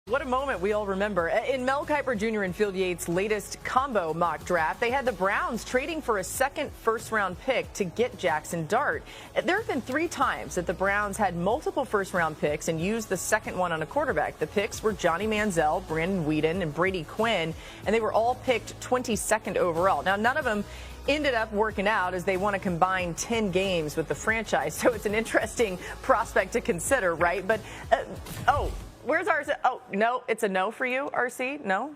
What a moment we all remember. In Mel Kiper Jr. and Field Yates' latest combo mock draft, they had the Browns trading for a second first-round pick to get Jackson Dart. There have been 3 times that the Browns had multiple first-round picks and used the second one on a quarterback. The picks were Johnny Manziel, Brandon Weeden, and Brady Quinn, and they were all picked 22nd overall. Now, none of them ended up working out as they want to combine 10 games with the franchise. So it's an interesting prospect to consider, right? But, where's RC? Oh, no, it's a no for you, RC? No?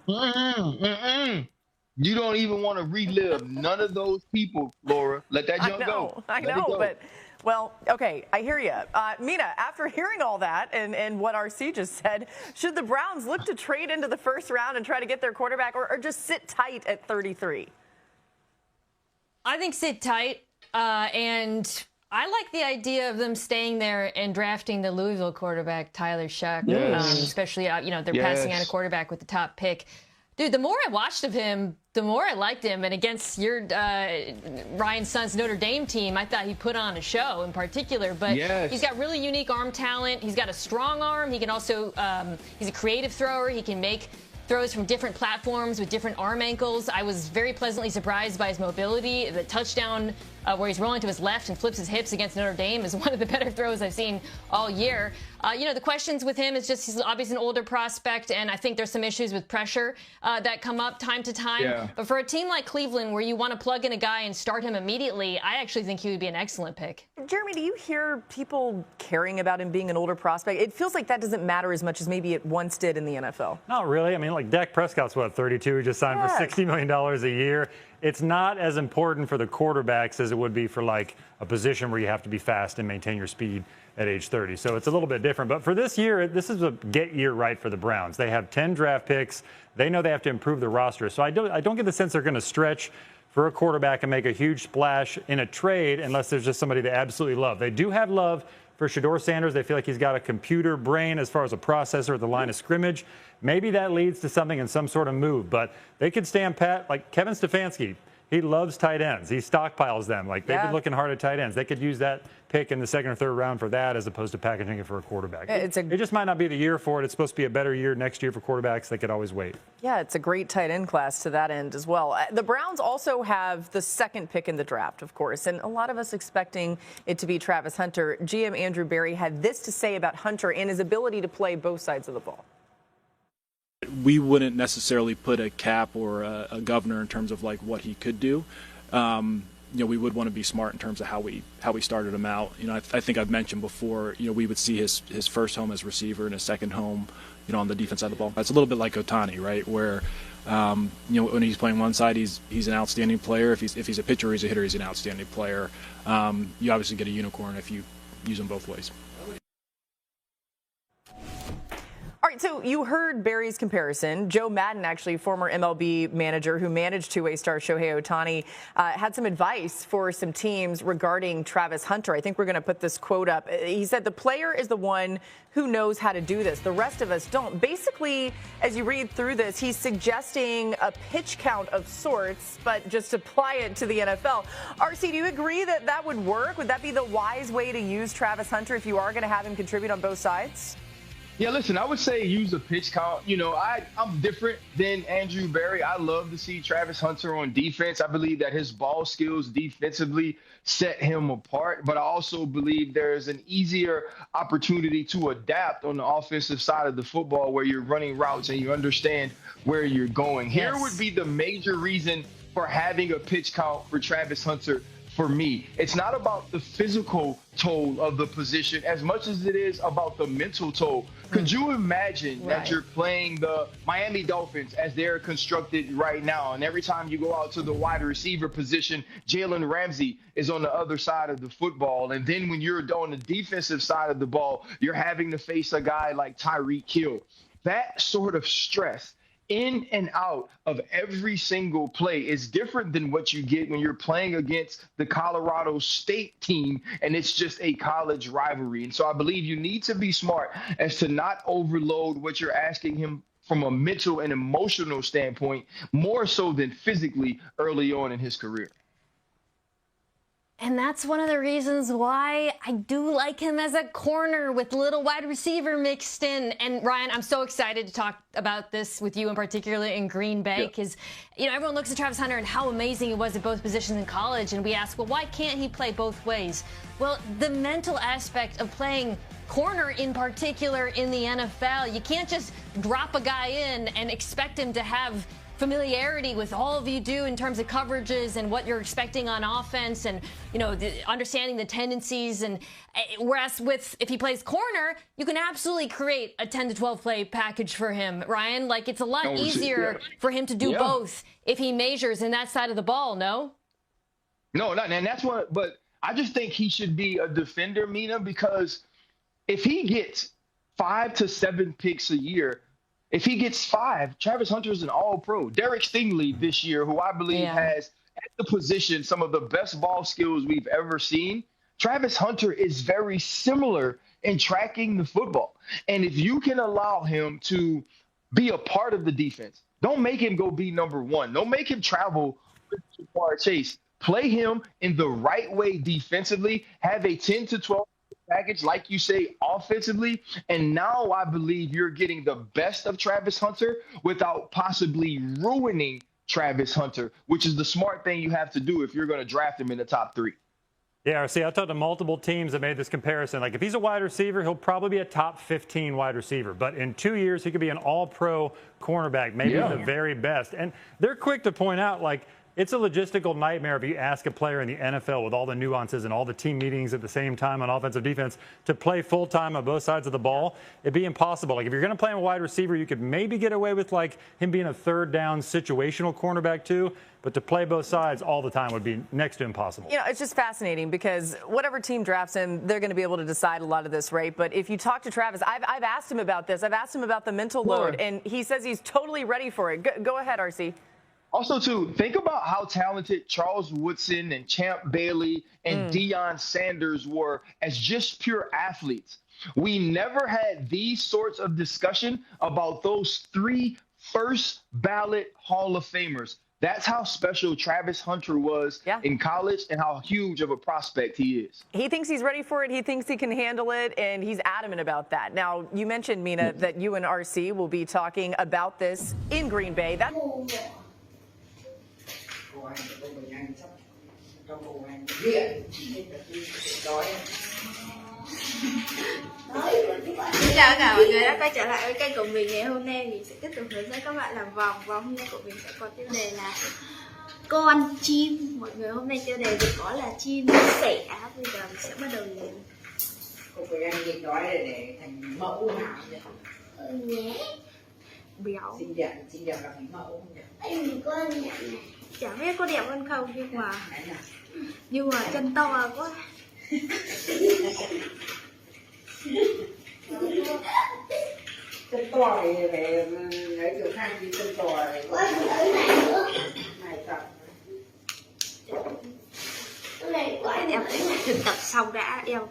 You don't even want to relive none of those people, Laura. Let that junk go. I know, but, well, okay, I hear you. Mina, after hearing all that and what RC just said, should the Browns look to trade into the first round and try to get their quarterback or just sit tight at 33? I think sit tight, and I like the idea of them staying there and drafting the Louisville quarterback, Tyler Shuck. Yes. Especially, they're passing on a quarterback with the top pick. Dude, the more I watched of him, the more I liked him. And against your Ryan's son's Notre Dame team, I thought he put on a show in particular. But he's got really unique arm talent. He's got a strong arm. He can also, he's a creative thrower. He can make throws from different platforms with different arm ankles. I was very pleasantly surprised by his mobility. The touchdown where he's rolling to his left and flips his hips against Notre Dame is one of the better throws I've seen all year. The questions with him is just he's obviously an older prospect, and I think there's some issues with pressure that come up time to time. Yeah. But for a team like Cleveland where you want to plug in a guy and start him immediately, I actually think he would be an excellent pick. Jeremy, do you hear people caring about him being an older prospect? It feels like that doesn't matter as much as maybe it once did in the NFL. Not really. I mean, like Dak Prescott's, 32? He just signed for $60 million a year. It's not as important for the quarterbacks as it would be for like a position where you have to be fast and maintain your speed at age 30. So it's a little bit different. But for this year, this is a get year right for the Browns. They have 10 draft picks. They know they have to improve the roster. So I don't get the sense they're going to stretch for a quarterback and make a huge splash in a trade unless there's just somebody they absolutely love. They do have love for Shedeur Sanders. They feel like he's got a computer brain as far as a processor at the line of scrimmage. Maybe that leads to something in some sort of move, but they could stand pat. Like Kevin Stefanski, he loves tight ends. He stockpiles them. Like they've been looking hard at tight ends. They could use that pick in the second or third round for that as opposed to packaging it for a quarterback. It just might not be the year for it. It's supposed to be a better year next year for quarterbacks. They could always wait. Yeah, it's a great tight end class to that end as well. The Browns also have the second pick in the draft, of course, and a lot of us expecting it to be Travis Hunter. GM Andrew Berry had this to say about Hunter and his ability to play both sides of the ball. We wouldn't necessarily put a cap or a governor in terms of like what he could do. We would want to be smart in terms of how we started him out. I think I've mentioned before, we would see his first home as receiver and his second home, on the defense side of the ball. That's a little bit like Ohtani, right? Where, when he's playing one side, he's an outstanding player. If he's a pitcher or he's a hitter, he's an outstanding player. You obviously get a unicorn if you use them both ways. All right, so you heard Barry's comparison. Joe Madden, actually, former MLB manager who managed two-way star Shohei Ohtani, had some advice for some teams regarding Travis Hunter. I think we're going to put this quote up. He said, "The player is the one who knows how to do this. The rest of us don't." Basically, as you read through this, he's suggesting a pitch count of sorts, but just apply it to the NFL. RC, do you agree that that would work? Would that be the wise way to use Travis Hunter if you are going to have him contribute on both sides? Yeah, listen, I would say use a pitch count. I'm different than Andrew Berry. I love to see Travis Hunter on defense. I believe that his ball skills defensively set him apart, but I also believe there's an easier opportunity to adapt on the offensive side of the football where you're running routes and you understand where you're going. Here would be the major reason for having a pitch count for Travis Hunter. For me, it's not about the physical toll of the position as much as it is about the mental toll. Could you imagine that you're playing the Miami Dolphins as they're constructed right now, and every time you go out to the wide receiver position, Jalen Ramsey is on the other side of the football, and then when you're on the defensive side of the ball, you're having to face a guy like Tyreek Hill. That sort of stress in and out of every single play is different than what you get when you're playing against the Colorado State team and it's just a college rivalry. And so I believe you need to be smart as to not overload what you're asking him from a mental and emotional standpoint, more so than physically early on in his career. And that's one of the reasons why I do like him as a corner with little wide receiver mixed in. And Ryan, I'm so excited to talk about this with you, in particular in Green Bay, because everyone looks at Travis Hunter and how amazing he was at both positions in college, and we ask, well, why can't he play both ways? Well, the mental aspect of playing corner in particular in the NFL, you can't just drop a guy in and expect him to have familiarity with all of you do in terms of coverages and what you're expecting on offense, and understanding the tendencies. And whereas if he plays corner, you can absolutely create a 10 to 12 play package for him, Ryan. Like, it's a lot easier for him to do both if he measures in that side of the ball. No, and that's what. But I just think he should be a defender, Mina, because if he gets 5 to 7 picks a year. If he gets 5, Travis Hunter is an all-pro. Derek Stingley this year, who I believe has at the position some of the best ball skills we've ever seen. Travis Hunter is very similar in tracking the football. And if you can allow him to be a part of the defense, don't make him go be number one. Don't make him travel with Jamar Chase. Play him in the right way defensively. Have a 10 to 12 package, like you say, offensively, and now I believe you're getting the best of Travis Hunter without possibly ruining Travis Hunter, which is the smart thing you have to do if you're going to draft him in the top 3. Yeah, see, I talked to multiple teams that made this comparison. Like, if he's a wide receiver, he'll probably be a top 15 wide receiver. But in 2 years, he could be an all-pro cornerback, maybe the very best. And they're quick to point out, like, it's a logistical nightmare if you ask a player in the NFL with all the nuances and all the team meetings at the same time on offensive defense to play full-time on both sides of the ball. It'd be impossible. Like, if you're going to play him a wide receiver, you could maybe get away with, like, him being a third down situational cornerback too. But to play both sides all the time would be next to impossible. It's just fascinating because whatever team drafts him, they're going to be able to decide a lot of this, right? But if you talk to Travis, I've asked him about this. I've asked him about the mental load, and he says he's totally ready for it. Go ahead, RC. Also, too, think about how talented Charles Woodson and Champ Bailey and Deion Sanders were as just pure athletes. We never had these sorts of discussion about those 3 first ballot Hall of Famers. That's how special Travis Hunter was in college and how huge of a prospect he is. He thinks he's ready for it. He thinks he can handle it, and he's adamant about that. Now, you mentioned, Mina, that you and RC will be talking about this in Green Bay. Chào cả mọi người đã quay trở lại với kênh của mình. Ngày hôm nay mình sẽ tiếp tục hướng dẫn các bạn làm vòng. Và hôm nay của mình sẽ có tiêu đề là con chim. Mọi người, hôm nay tiêu đề thì có là chim sẻ. Bây giờ mình sẽ bắt đầu liền. Cô phải ăn dịch đói để thành mẫu nào vậy? Nhé. Béo. Xinh đẹp là thành mẫu không nhỉ? Anh có đẹp này. Chả biết có đẹp hơn không, nhưng mà chân to quá. Chân to thì phải lấy kiểu khác đi, chân to này tập. Cái này quá đẹp. Thực tập xong đã eo